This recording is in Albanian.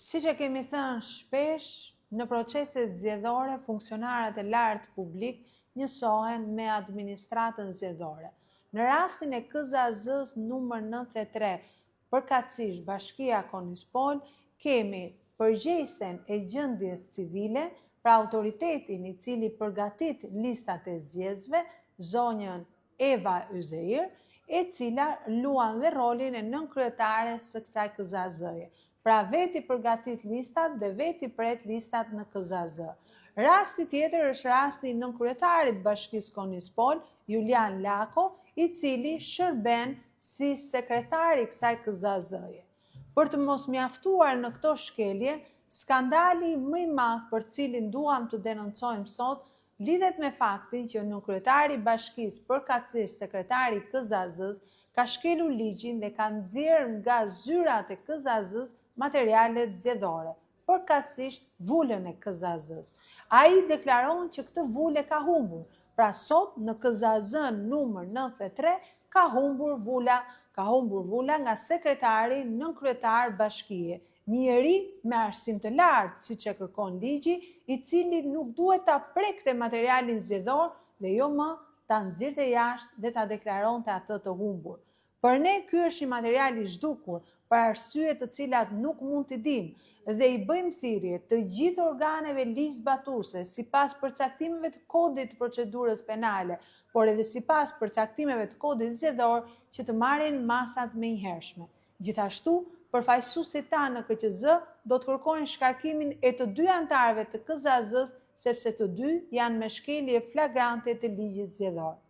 Siç e kemi thënë shpesh, në proceset zgjedhore, funksionarët e lartë publik njësohen me administratën zgjedhore. Në rastin e KZAZ-s numër 93, përkatësisht Bashkia Konispol, kemi përgjegjësen e gjendjes civile, pra autoritetin i cili përgatit listat e zgjedhësve, zonjën Eva Yzeir, e cila luan dhe rolin e nënkryetares së kësaj KZAZ-je. Pra veti përgatit listat dhe veti pret listat në KZAZ. Rasti tjetër është rasti i nënkryetarit Bashkisë Konispol, Julian Lako, i cili shërben si sekretari i kësaj KZAZ-je. Për të mos mjaftuar në këto shkelje, skandali më i madh për cilin duam të denoncojmë sot lidhet me faktin që nënkryetari i Bashkisë, përkatësisht sekretari i KZAZ-s, ka shkelur ligjin dhe ka nxjerrë nga zyrat e KZAZ-s materialet zgjedhore, përkatësisht vulën e KZAZ-s. Ai deklaron që këtë vulë ka humbur. Pra sot në KZAZ-n numër 93 ka humbur vula nga sekretari nënkryetar bashkie, një njeri me arsim të lartë siç e kërkon ligji, i cili nuk duhet ta prekte materialin zgjedhor dhe jo më ta nxirrte jashtë dhe ta deklaronte atë të humbur. Për ne ky është një material i zhdukur, për arsye të cilat nuk mund t'i dimë dhe i bëjmë thirrje të gjithë organeve ligjzbatuese sipas përcaktimeve të kodit të procedurës penale, por edhe sipas përcaktimeve të kodit zgjedhor që të marrin masat menjëhershme. Gjithashtu, përfaqësuesit tanë në KQZ do të kërkojnë shkarkimin e të dy anëtarëve të KZAZ-s sepse të dy janë me shkelje flagrante të ligjit zgjedhor.